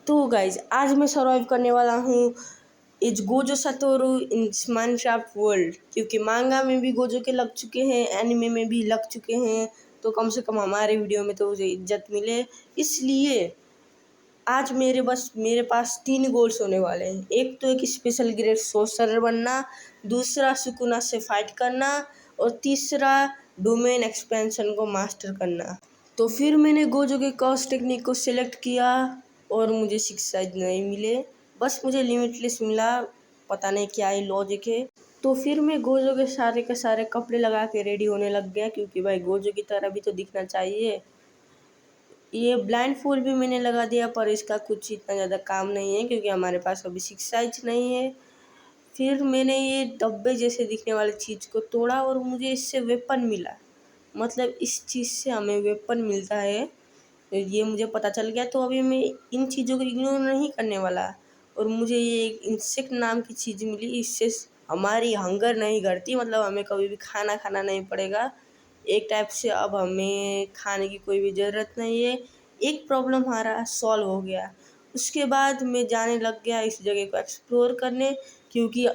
तो गाइज आज मैं सर्वाइव करने वाला हूँ is Gojo Satoru in Minecraft world, क्योंकि मांगा में भी गोजो के लग चुके हैं, एनिमे में भी लग चुके हैं। तो कम से कम हमारे वीडियो में तो उसे इज्जत मिले, इसलिए आज मेरे पास 3 गोल्स होने वाले हैं। एक तो एक स्पेशल ग्रेड सोर्सरर बनना, दूसरा सुकुना से फाइट करना और तीसरा डोमेन एक्सपेंशन को मास्टर करना। तो फिर मैंने गोजो के कॉस्ट टेक्निक को सिलेक्ट किया और मुझे 6 साइज नहीं मिले, बस मुझे लिमिटलेस मिला। पता नहीं क्या ही लॉजिक है। तो फिर मैं गोजो के सारे कपड़े लगा के रेडी होने लग गया, क्योंकि भाई गोजो की तरह भी तो दिखना चाहिए। ये ब्लाइंड फोल्ड भी मैंने लगा दिया, पर इसका कुछ इतना ज़्यादा काम नहीं है, क्योंकि हमारे पास अभी 6 साइज नहीं है। फिर मैंने ये डब्बे जैसे दिखने वाली चीज़ को तोड़ा और मुझे इससे वेपन मिला। मतलब इस चीज़ से हमें वेपन मिलता है, ये मुझे पता चल गया। तो अभी मैं इन चीज़ों को इग्नोर नहीं करने वाला। और मुझे ये एक इंसेक्ट नाम की चीज़ मिली, इससे हमारी हंगर नहीं घटती, मतलब हमें कभी भी खाना नहीं पड़ेगा। एक टाइप से अब हमें खाने की कोई भी ज़रूरत नहीं है। एक प्रॉब्लम हमारा सॉल्व हो गया। उसके बाद मैं जाने लग गया इस जगह को एक्सप्लोर करने, क्योंकि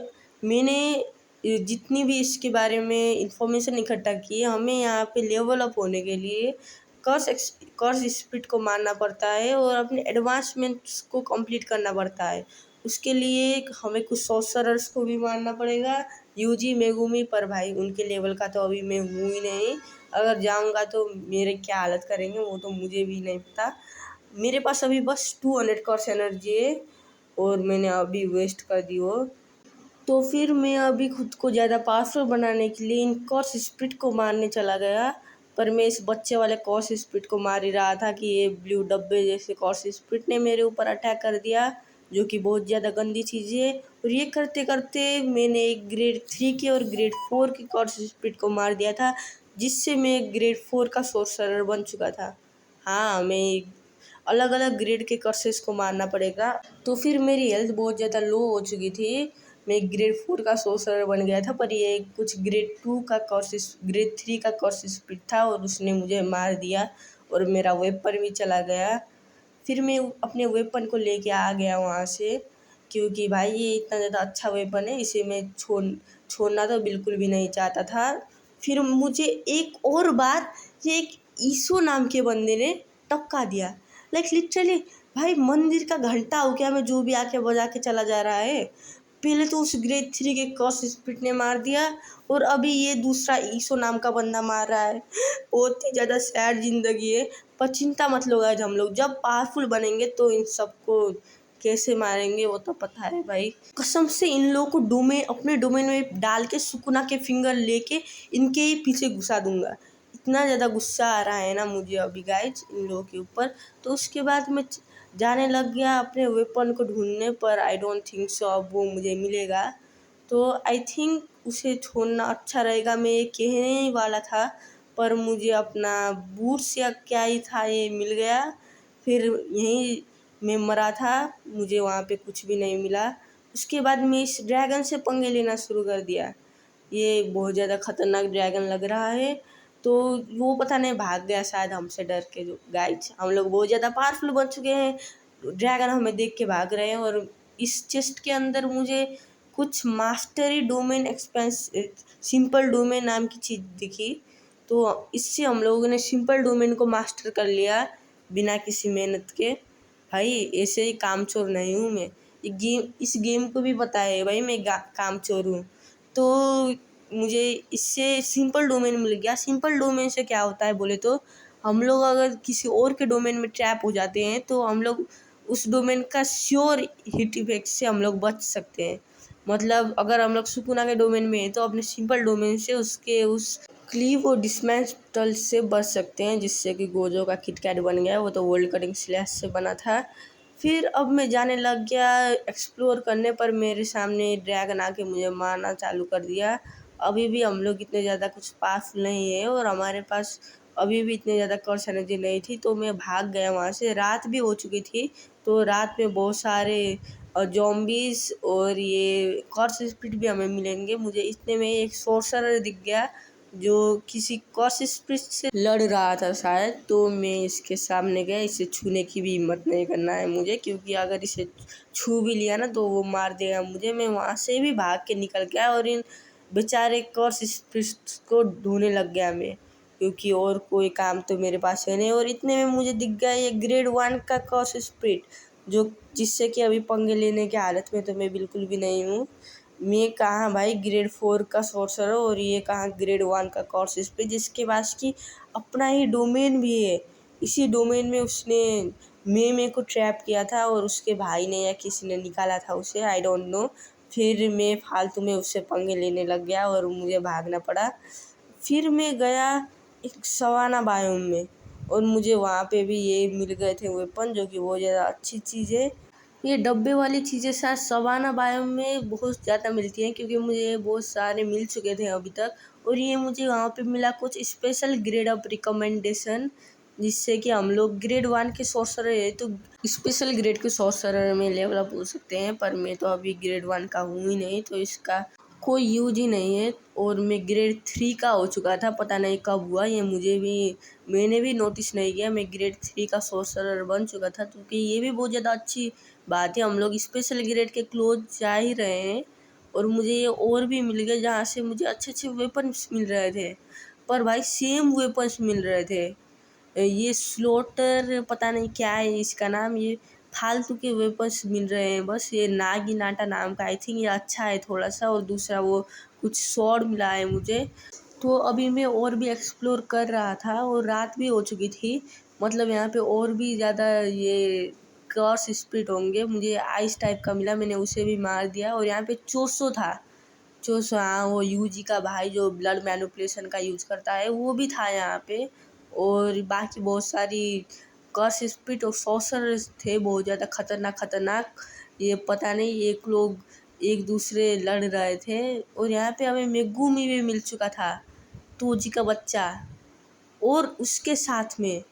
मैंने जितनी भी इसके बारे में इंफॉर्मेशन इकट्ठा की है, हमें यहाँ पे लेवल अप होने के लिए कर्स स्पिरिट को मारना पड़ता है और अपने एडवांसमेंट्स को कंप्लीट करना पड़ता है। उसके लिए हमें कुछ सॉर्सरर्स को भी मारना पड़ेगा, यूजी मेगुमी, पर भाई उनके लेवल का तो अभी मैं हूँ ही नहीं। अगर जाऊँगा तो मेरे क्या हालत करेंगे वो तो मुझे भी नहीं पता। मेरे पास अभी बस 200 कर्स एनर्जी है और मैंने अभी वेस्ट कर दी वो। तो फिर मैं अभी खुद को ज़्यादा पावरफुल बनाने के लिए इन कर्स स्पिरिट को मारने चला गया। पर मैं इस बच्चे वाले कर्स स्पिरिट को मार ही रहा था कि ये ब्लू डब्बे जैसे कर्स स्पिरिट ने मेरे ऊपर अटैक कर दिया, जो कि बहुत ज़्यादा गंदी चीज़ है। और ये करते करते मैंने एक ग्रेड 3 के और ग्रेड 4 के कर्स स्पिरिट को मार दिया था, जिससे मैं ग्रेड 4 का सोर्सरर बन चुका था। हाँ, मैं अलग अलग ग्रेड के कर्सेस को मारना पड़ेगा। तो फिर मेरी हेल्थ बहुत ज़्यादा लो हो चुकी थी, मैं ग्रेड 4 का सोर्सरर बन गया था। पर ये कुछ ग्रेड 3 का कर्स स्पिरिट था और उसने मुझे मार दिया और मेरा वेपन भी चला गया। फिर मैं अपने वेपन को लेके आ गया वहाँ से, क्योंकि भाई ये इतना ज़्यादा अच्छा वेपन है, इसे मैं छोड़ना तो बिल्कुल भी नहीं चाहता था। फिर मुझे एक और बार ये एक ईसो नाम के बंदे ने टपका दिया। लाइक लिटरली भाई मंदिर का घंटा हो गया, मैं जो भी आके बजा के चला जा रहा है। पहले तो उस ग्रेड 3 के कर्स स्पिरिट ने मार दिया और अभी ये दूसरा ईसो नाम का बंदा मार रहा है। बहुत ही ज़्यादा सैड जिंदगी है। पर चिंता मत लो गाइस, हम लोग जब पावरफुल बनेंगे तो इन सबको कैसे मारेंगे वो तो पता है भाई। कसम से इन लोगों को अपने डोमेन में डाल के सुकुना के फिंगर लेके इनके ही पीछे घुसा दूंगा। इतना ज़्यादा गुस्सा आ रहा है ना मुझे अभी गाइज इन लोगों के ऊपर। तो उसके बाद मैं जाने लग गया अपने वेपन को ढूंढने, पर आई डोंट थिंक सो अब वो मुझे मिलेगा। तो आई थिंक उसे छोड़ना अच्छा रहेगा। मैं ये कहने ही वाला था, पर मुझे अपना बूट्स या क्या ही था ये मिल गया। फिर यहीं मैं मरा था, मुझे वहाँ पे कुछ भी नहीं मिला। उसके बाद मैं इस ड्रैगन से पंगे लेना शुरू कर दिया। ये बहुत ज़्यादा खतरनाक ड्रैगन लग रहा है। तो वो पता नहीं भाग गया शायद हमसे डर के। जो गाइज हम लोग बहुत ज़्यादा पावरफुल बन चुके हैं, ड्रैगन हमें देख के भाग रहे हैं। और इस चेस्ट के अंदर मुझे कुछ मास्टरी डोमेन सिंपल डोमेन नाम की चीज़ दिखी। तो इससे हम लोगों ने सिंपल डोमेन को मास्टर कर लिया बिना किसी मेहनत के। भाई ऐसे ही कामचोर नहीं हूँ मैं, इस गेम को भी पता है भाई मैं कामचोर हूँ। तो मुझे इससे सिंपल डोमेन मिल गया। सिंपल डोमेन से क्या होता है बोले तो, हम लोग अगर किसी और के डोमेन में ट्रैप हो जाते हैं तो हम लोग उस डोमेन का श्योर हिट इफेक्ट से हम लोग बच सकते हैं। मतलब अगर हम लोग सुकुना के डोमेन में हैं तो अपने सिंपल डोमेन से उसके उस क्लीव और डिसमेंटल से बच सकते हैं, जिससे कि गोजो का किटकैट बन गया। वो तो वर्ल्ड कटिंग स्लैश से बना था। फिर अब मैं जाने लग गया एक्सप्लोर करने, पर मेरे सामने ड्रैगन आके मुझे मारना चालू कर दिया। अभी भी हम लोग इतने ज़्यादा कुछ पास नहीं है और हमारे पास अभी भी इतने ज़्यादा कर्स एनर्जी नहीं थी, तो मैं भाग गया वहाँ से। रात भी हो चुकी थी, तो रात में बहुत सारे जॉम्बीज और ये कर्स स्पिरिट भी हमें मिलेंगे। मुझे इतने में एक सोर्सरर दिख गया, जो किसी कॉर्सस्प्रिट से लड़ रहा था शायद। तो मैं इसके सामने गया, इसे छूने की भी हिम्मत नहीं करना है मुझे, क्योंकि अगर इसे छू भी लिया ना तो वो मार देगा मुझे। मैं वहाँ से भी भाग के निकल गया और इन बेचारे कॉर्सस्प्रिट्स को ढूंढने लग गया मैं, क्योंकि और कोई काम तो मेरे पास है नहीं। और इतने में मुझे दिख गया ये ग्रेड 1 का कॉर्सस्प्रिट, जो जिससे कि अभी पंगे लेने की हालत में तो मैं बिल्कुल भी नहीं हूँ। मैं कहाँ भाई ग्रेड 4 का सोर्सर और ये कहाँ ग्रेड 1 का कॉर्सस्प्रिट, जिसके पास की अपना ही डोमेन भी है। इसी डोमेन में उसने मेरे को ट्रैप किया था और उसके भाई ने या किसी ने निकाला था उसे, आई डोंट नो। फिर मैं फालतू में उससे पंगे लेने लग गया और मुझे भागना पड़ा। फिर मैं गया एक सवाना बायोम में और मुझे वहाँ पे भी ये मिल गए थे वेपन, जो कि बहुत ज़्यादा अच्छी चीज़ है। ये डब्बे वाली चीज़ें शायद सवाना बायोम में बहुत ज़्यादा मिलती हैं, क्योंकि मुझे बहुत सारे मिल चुके थे अभी तक। और ये मुझे वहाँ पे मिला कुछ स्पेशल ग्रेड अप रिकमेंडेशन, जिससे कि हम लोग ग्रेड 1 के सॉर्सरर है तो स्पेशल ग्रेड के सॉर्सरर में लेवल अप हो सकते हैं। पर मैं तो अभी ग्रेड 1 का हूँ ही नहीं, तो इसका कोई यूज ही नहीं है। और मैं ग्रेड 3 का हो चुका था, पता नहीं कब हुआ ये, मैंने भी नोटिस नहीं किया। मैं ग्रेड 3 का सॉर्सरर बन चुका था, क्योंकि ये भी बहुत ज़्यादा अच्छी बात है। हम लोग स्पेशल ग्रेड के क्लोज जा ही रहे हैं और मुझे ये और भी मिल गए, जहाँ से मुझे अच्छे अच्छे वेपन्स मिल रहे थे। पर भाई सेम वेपन्स मिल रहे थे। ये स्लोटर पता नहीं क्या है इसका नाम, ये फालतू के वेपन्स मिल रहे हैं बस। ये नागिनाटा नाम का, आई थिंक ये अच्छा है थोड़ा सा। और दूसरा वो कुछ स्वॉर्ड मिला है मुझे। तो अभी मैं और भी एक्सप्लोर कर रहा था और रात भी हो चुकी थी, मतलब यहाँ पे और भी ज़्यादा ये क्रॉस स्प्रिट होंगे। मुझे आइस टाइप का मिला, मैंने उसे भी मार दिया। और यहाँ पे चोसो था, चोसो, हाँ वो यूजी का भाई जो ब्लड मैनिपुलेशन का यूज करता है, वो भी था यहाँ पे। और बाकी बहुत सारी कर्स स्पिरिट और सॉर्सर थे, बहुत ज़्यादा खतरनाक। ये पता नहीं एक लोग एक दूसरे लड़ रहे थे। और यहाँ पे हमें मेगुमी भी मिल चुका था, तोजी का बच्चा। और उसके साथ में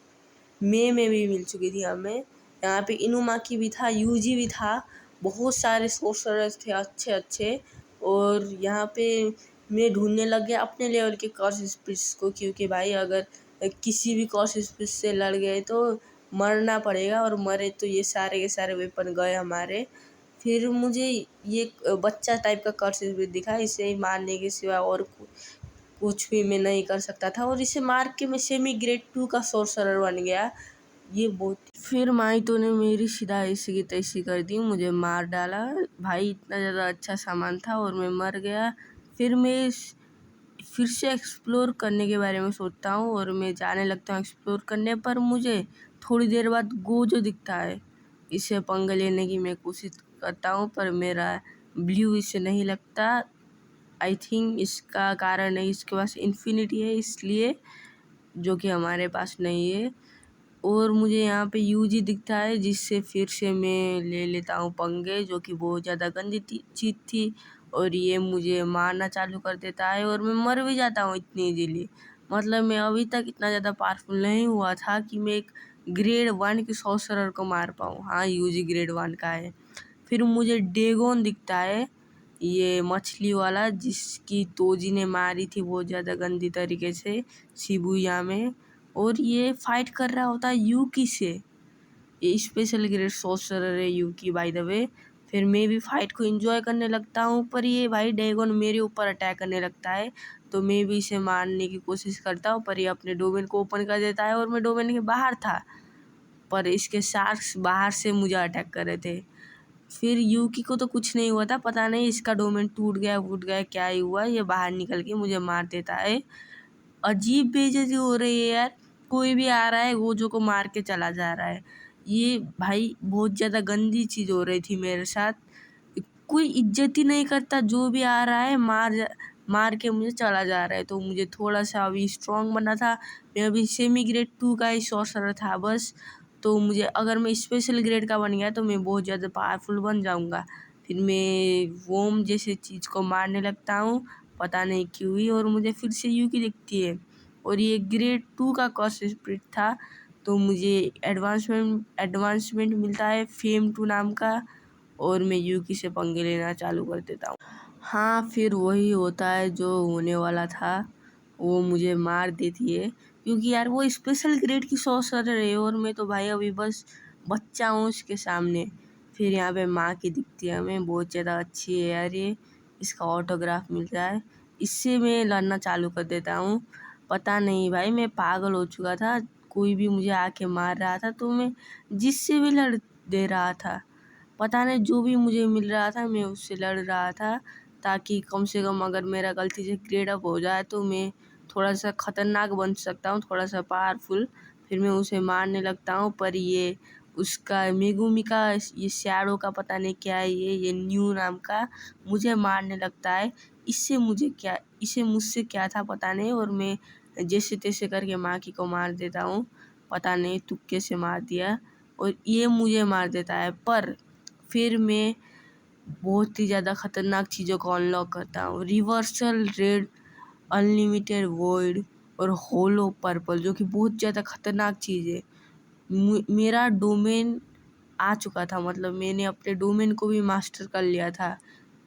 में भी मिल चुकी थी हमें। यहाँ पे इनुमाकी भी था, यूजी भी था, बहुत सारे सोर्सरर्स थे अच्छे अच्छे। और यहाँ पे मैं ढूंढने लग गया अपने लेवल के कर्स स्पिरिट्स को, क्योंकि भाई अगर किसी भी कर्स स्पिरिट से लड़ गए तो मरना पड़ेगा, और मरे तो ये सारे के सारे वेपन गए हमारे। फिर मुझे ये बच्चा टाइप का कर्स स्पिरिट दिखा, इसे ही मारने के सिवा और कुछ भी मैं नहीं कर सकता था। और इसे मार के मैं सेमी ग्रेड 2 का सोर्सरर बन गया। ये बहुत फिर माइतो ने मेरी सीधा ऐसी की तैसी कर दी, मुझे मार डाला। भाई इतना ज़्यादा अच्छा सामान था और मैं मर गया। फिर मैं फिर से एक्सप्लोर करने के बारे में सोचता हूँ और मैं जाने लगता हूँ एक्सप्लोर करने। पर मुझे थोड़ी देर बाद गोजो दिखता है, इसे पंगा लेने की मैं कोशिश करता हूँ, पर मेरा ब्लू इसे नहीं लगता। आई थिंक इसका कारण है इसके पास इन्फिनिटी है, इसलिए, जो कि हमारे पास नहीं है। और मुझे यहाँ पे यूजी दिखता है, जिससे फिर से मैं ले लेता हूँ पंगे, जो कि बहुत ज़्यादा गंदी चीज़ थी। और ये मुझे मारना चालू कर देता है और मैं मर भी जाता हूँ इतनी इजीली। मतलब मैं अभी तक इतना ज़्यादा पावरफुल नहीं हुआ था कि मैं एक ग्रेड 1 के सॉर्सरर को मार पाऊँ। हाँ, यूजी ग्रेड 1 का है। फिर मुझे डेगोन दिखता है, ये मछली वाला, जिसकी तोजी ने मारी थी बहुत ज़्यादा गंदी तरीके से शिबुया में। और ये फाइट कर रहा होता है यूकी से, ये स्पेशल ग्रेड सॉर्सरर है यूकी बाय द वे। फिर मैं भी फाइट को एंजॉय करने लगता हूँ, पर ये भाई ड्रैगन मेरे ऊपर अटैक करने लगता है। तो मैं भी इसे मारने की कोशिश करता हूँ, पर ये अपने डोमेन को ओपन कर देता है और मैं डोमेन के बाहर था, पर इसके शार्क्स बाहर से मुझे अटैक कर रहे थे। फिर यूकी को तो कुछ नहीं हुआ था, पता नहीं इसका डोमेन टूट गया क्या ही हुआ, ये बाहर निकल के मुझे मार देता है। अजीब बेइज्जती हो रही है यार, कोई भी आ रहा है गोजो को मार के चला जा रहा है। ये भाई बहुत ज़्यादा गंदी चीज़ हो रही थी मेरे साथ। कोई इज्जत ही नहीं करता, जो भी आ रहा है मार के मुझे चला जा रहा है। तो मुझे थोड़ा सा अभी स्ट्रॉन्ग बनना था, मैं अभी सेमी ग्रेड 2 का ही सॉर्सरर था बस। तो मुझे अगर मैं स्पेशल ग्रेड का बन गया तो मैं बहुत ज़्यादा पावरफुल बन जाऊँगा। फिर मैं वोम जैसे चीज़ को मारने लगता हूँ, पता नहीं क्यों ही, और मुझे फिर से यूकी दिखती है। और ये ग्रेड 2 का कर्स स्पिरिट था, तो मुझे एडवांसमेंट मिलता है फेम 2 नाम का, और मैं यूकी से पंगे लेना चालू कर देता हूँ। हाँ, फिर वही होता है जो होने वाला था। वो मुझे मार देती है, क्योंकि यार वो स्पेशल ग्रेड की सॉर्सरर है और मैं तो भाई अभी बस बच्चा हूँ उसके सामने। फिर यहाँ पे माँ की दिखती है हमें, बहुत ज़्यादा अच्छी है यार ये, इसका ऑटोग्राफ मिल रहा है, इससे मैं लड़ना चालू कर देता हूँ। पता नहीं भाई मैं पागल हो चुका था, कोई भी मुझे आके मार रहा था तो मैं जिससे भी लड़ दे रहा था। पता नहीं जो भी मुझे मिल रहा था मैं उससे लड़ रहा था, ताकि कम से कम अगर मेरा गलती से ग्रेड अप हो जाए तो मैं थोड़ा सा खतरनाक बन सकता हूँ, थोड़ा सा पावरफुल। फिर मैं उसे मारने लगता हूँ, पर ये उसका मेगुमी का ये शैडो का पता नहीं क्या है, ये न्यू नाम का मुझे मारने लगता है। इसे मुझसे क्या था पता नहीं, और मैं जैसे तैसे करके माकी को मार देता हूँ, पता नहीं तुक्के से मार दिया, और ये मुझे मार देता है। पर फिर मैं बहुत ही ज़्यादा खतरनाक चीज़ों को अनलॉक करता हूँ, रिवर्सल रेड, अनलिमिटेड वॉइड और होलो पर्पल, जो कि बहुत ज़्यादा खतरनाक चीज़ है। मेरा डोमेन आ चुका था, मतलब मैंने अपने डोमेन को भी मास्टर कर लिया था।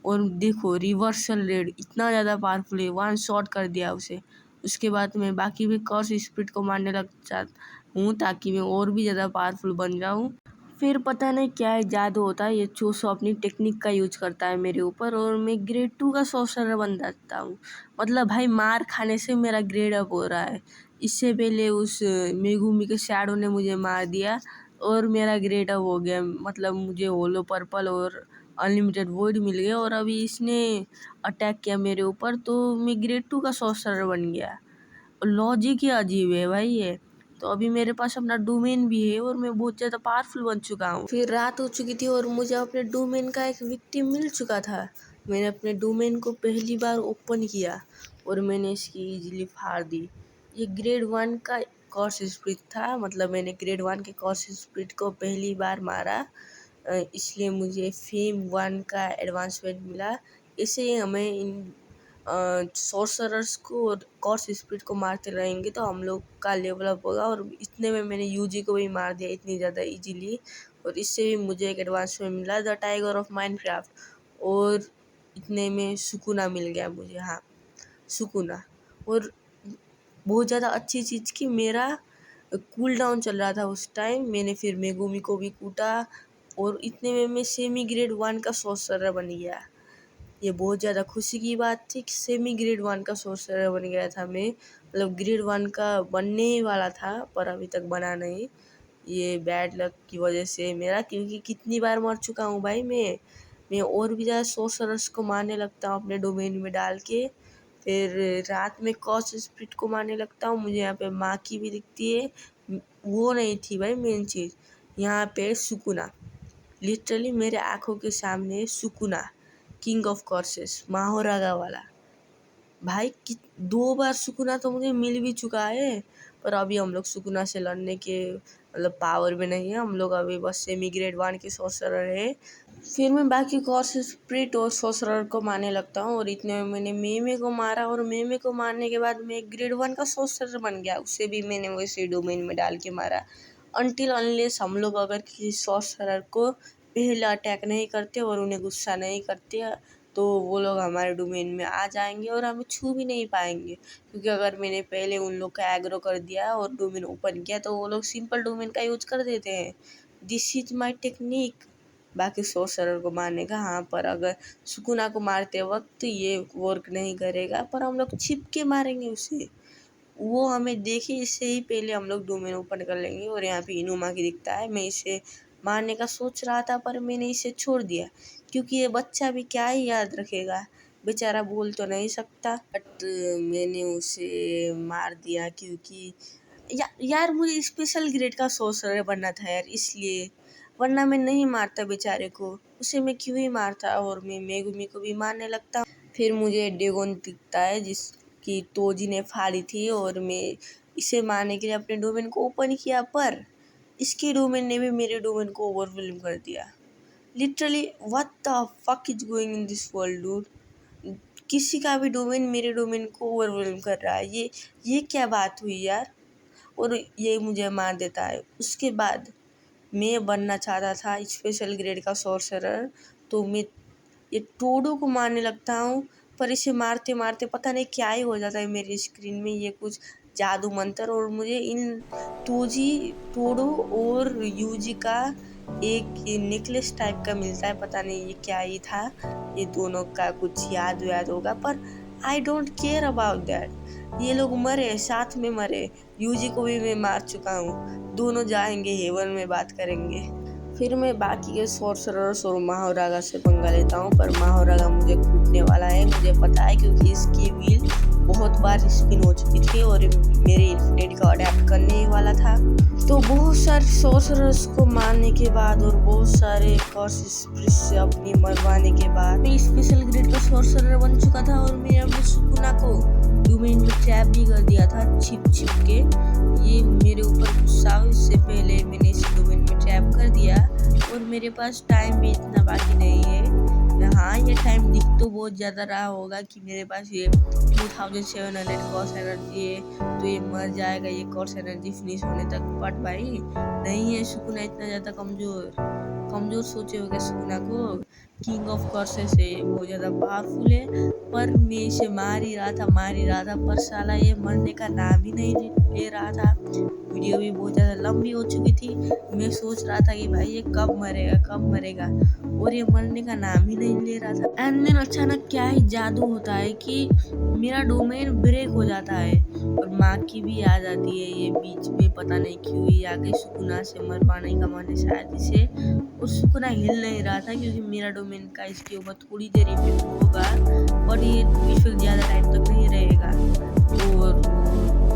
और देखो रिवर्सल रेड इतना ज़्यादा पावरफुल है, वन शॉट कर दिया उसे। उसके बाद मैं बाकी भी कर्स स्पिरिट को मारने लग जाता हूँ, ताकि मैं और भी ज़्यादा पावरफुल बन जाऊँ। फिर पता नहीं क्या है, जादू होता है, ये चूसो अपनी टेक्निक का यूज करता है मेरे ऊपर और मैं ग्रेड 2 का सॉर्सरर बन जाता हूँ। मतलब भाई मार खाने से मेरा ग्रेड अप हो रहा है। इससे पहले उस मेगुमी के शैडो ने मुझे मार दिया और मेरा ग्रेड अप हो गया, मतलब मुझे होलो पर्पल और अनलिमिटेड वॉइड मिल गया, और अभी इसने अटैक किया मेरे ऊपर तो मैं ग्रेड 2 का सॉर्सरर बन गया। लॉजिक ही अजीब है भाई ये। तो अभी मेरे पास अपना डोमेन भी है और मैं बहुत ज़्यादा पावरफुल बन चुका हूँ। फिर रात हो चुकी थी और मुझे अपने डोमेन का एक विक्टिम मिल चुका था। मैंने अपने डोमेन को पहली बार ओपन किया और मैंने इसकी इजीली फाड़ दी। ये ग्रेड 1 का कॉर्स स्प्रिट था, मतलब मैंने ग्रेड 1 के कॉर्स स्प्रिट को पहली बार मारा, इसलिए मुझे फेम 1 का एडवांसमेंट मिला। इसे हमें इन सॉर्सरर्स को और कॉर्स स्पिरिट को मारते रहेंगे तो हम लोग का लेवल अप होगा, और इतने में मैंने यूजी को भी मार दिया इतनी ज़्यादा इजीली, और इससे भी मुझे एक एडवांस में मिला द टाइगर ऑफ माइनक्राफ्ट, और इतने में सुकूना मिल गया मुझे। हाँ सुकूना, और बहुत ज़्यादा अच्छी चीज़ की मेरा कूल डाउन चल रहा था उस टाइम। मैंने फिर मेगुमी को भी कूटा और इतने में मैं सेमी ग्रेड 1 का सॉर्सरर बन गया। ये बहुत ज़्यादा खुशी की बात थी कि सेमी ग्रेड 1 का सॉर्सरर बन गया था मैं, मतलब ग्रेड 1 का बनने ही वाला था पर अभी तक बना नहीं। ये बैड लक की वजह से मेरा, क्योंकि कितनी बार मर चुका हूँ भाई मैं और भी ज़्यादा सॉर्सरर्स को मारने लगता हूँ अपने डोमेन में डाल के। फिर रात में कॉस स्प्रिट को मारने लगता हूँ। मुझे यहाँ पे माँ की भी दिखती है, वो नहीं थी भाई मेन चीज़, यहाँ पे सुकुना, लिटरली मेरे आँखों के सामने सुकुना, किंग ऑफ कॉर्सेस, माहोरागा वाला भाई कि 2 बार सुकुना तो मुझे मिल भी चुका है। पर अभी हम लोग सुकुना से लड़ने के मतलब पावर में नहीं है, हम लोग अभी बस सेमी ग्रेड 1 के सॉर्सरर है। फिर मैं बाकी कॉर्स स्प्रिट और सॉर्सरर को मारने लगता हूँ, और इतने में मैंने मेमे को मारा, और मेमे को मारने के बाद मैं ग्रेड 1 का सॉर्सरर बन गया। उसे भी मैंने वैसे डोमेन में डाल के मारा। अनटिल अनलेस हम लोग अगर किसी सॉर्सरर को पहले अटैक नहीं करते और उन्हें गुस्सा नहीं करते तो वो लोग हमारे डोमेन में आ जाएंगे और हमें छू भी नहीं पाएंगे, क्योंकि अगर मैंने पहले उन लोग का एग्रो कर दिया और डोमेन ओपन किया तो वो लोग सिंपल डोमेन का यूज कर देते हैं। दिस इज माई टेक्निक बाकी सॉर्सरर को मारने का। हाँ पर अगर सुकुना को मारते वक्त ये वर्क नहीं करेगा, पर हम लोग छिप के मारेंगे उसे, वो हमें देखे इससे ही पहले हम लोग डोमेन ओपन कर लेंगे। और यहाँ पे इनुमा की दिखता है, मैं इसे मारने का सोच रहा था पर मैंने इसे छोड़ दिया, क्योंकि ये बच्चा भी क्या ही याद रखेगा, बेचारा बोल तो नहीं सकता। बट मैंने उसे मार दिया क्योंकि यार मुझे स्पेशल ग्रेड का सॉर्सरर बनना था यार, इसलिए, वरना मैं नहीं मारता बेचारे को, उसे मैं क्यों ही मारता और मैं मेगुमी को भी मारने लगता। फिर मुझे डेगोन दिखता है जिसकी तोजी ने फाड़ी थी, और मैं इसे मारने के लिए अपने डोमेन को ओपन किया, पर इसके डोमेन ने भी मेरे डोमेन को ओवरवेलम कर दिया। Literally what the fuck is going in this world dude, किसी का भी डोमेन मेरे डोमेन को ओवरवेलम कर रहा है, ये क्या बात हुई यार। और ये मुझे मार देता है। उसके बाद मैं बनना चाहता था स्पेशल ग्रेड का सॉर्सरर, तो मैं ये टोडो को मारने लगता हूँ, पर इसे मारते मारते पता नहीं क्या ही हो जाता है मेरी स्क्रीन में, ये कुछ जादू मंत्र। और मुझे इन टोडो और यूजी का एक नेकलेस टाइप का मिलता है, पता नहीं ये क्या ही था, ये दोनों का कुछ याद होगा, पर I don't care about that. ये लोग मरे, साथ में मरे, यूजी को भी मैं मार चुका हूँ, दोनों जाएंगे हेवन में, बात करेंगे। फिर मैं बाकी के सोर्सरर्स और माहोरागा से पंगा लेता हूँ, पर माहोरागा मुझे कूटने वाला है, मुझे पता है, क्योंकि इसकी व्हील बहुत बार स्पिन हो चुकी थी और मेरे इन्फिनिटी को अडेप्ट करने ही वाला था। तो बहुत सारे सोर्सरर्स को मारने के बाद और बहुत सारे कर्सेस से अपनी मरवाने के बाद मैं स्पेशल ग्रेड का सोर्सरर बन चुका था और मैं अपने सुकुना को डोमेन में ट्रैप भी कर दिया था छिप के। ये मेरे ऊपर गुस्सा हो, इससे पहले मैंने इसे डोमेन में ट्रैप कर दिया और मेरे पास टाइम भी इतना बाकी नहीं है। हाँ, ये टाइम दिख तो बहुत ज़्यादा रहा होगा कि मेरे पास ये 2700 कॉर्स एनर्जी है, तो ये मर जाएगा ये कॉर्स एनर्जी फिनिश होने तक। बट भाई नहीं है सुकुना इतना ज़्यादा कमज़ोर सोचे होगा सुकुना को, किंग ऑफ कॉर्सेस है, बहुत ज़्यादा पावरफुल है। पर मैं इसे मार ही रहा था, पर साला ये मरने का नाम ही नहीं ले रहा था। वीडियो भी बहुत ज़्यादा लंबी हो चुकी थी, मैं सोच रहा था कि भाई ये कब मरेगा, और ये मरने का नाम ही नहीं ले रहा था। एंड देन अचानक क्या ही जादू होता है कि मेरा डोमेन ब्रेक हो जाता है और माँ की भी आ जाती है ये बीच में, पता नहीं क्यों ही आगे सुकुना से मरवाने का मन है शायद इसे। और सुकुना हिल नहीं रहा था क्योंकि मेरा डोमेन का इसके ऊपर थोड़ी देर इफेक्ट होगा, बट ये इफेक्ट ज़्यादा टाइम तक नहीं रहेगा और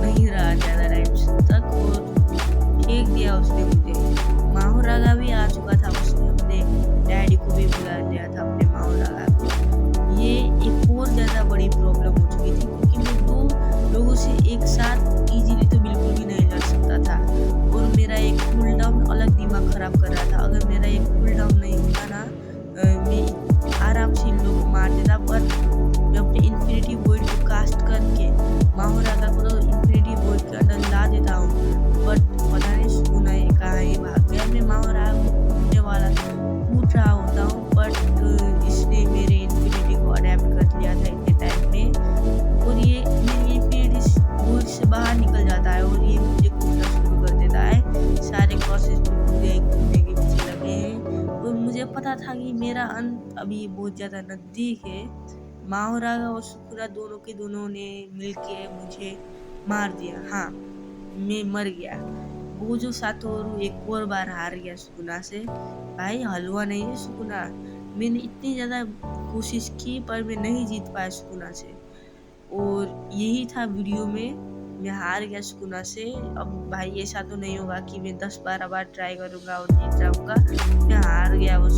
नहीं रहा ज़्यादा टाइम तक, और फेंक दिया उसने मुझे। माहोरागा भी आ चुका था, उसने अपने डैडी को भी बुला लिया था, अपने माहोरागा को। ये एक और ज़्यादा बड़ी प्रॉब्लम हो चुकी थी क्योंकि मैं 2 लोगों से एक साथ इजीली तो बिल्कुल भी नहीं लड़ सकता था और मेरा एक कूल डाउन अलग दिमाग ख़राब कर रहा था। अगर मेरा एक कूल डाउन नहीं होता ना, मैं आराम से इन लोगों को मार देता, पर मैं अपने इन्फिनिटी वॉइड को कास्ट करके माहोरागा को तो इन्फिनिटी वॉइड के अंदर ला देता हूँ, बट पता नहीं सुकुना ये कहाँ ही भाग गया। मैं माहोरागा को कूट रहा होता हूँ, बट इसने मेरे इन्फिनिटी को अडेप्ट कर लिया था इतने टाइम में और ये मेरी इन्फिनिटी वॉइड से बाहर निकल जाता है और ये मुझे कूटना शुरू कर देता है। सारे कॉर्सेस कूदने के पीछे लगे हैं और मुझे पता था कि मेरा अंत अभी बहुत ज़्यादा नज़दीक है। माहोरागा और सुकुना दोनों ने मिलके मुझे मार दिया। हाँ, मैं मर गया। गोजो सातोरू एक और बार हार गया सुकुना से। भाई हलवा नहीं है सुकुना, मैंने इतनी ज़्यादा कोशिश की पर मैं नहीं जीत पाया सुकुना से, और यही था वीडियो में, मैं हार गया सुकुना से। अब भाई ऐसा तो नहीं होगा कि मैं 10-12 बार ट्राई करूँगा और जीत जाऊँगा, मैं हार गया वो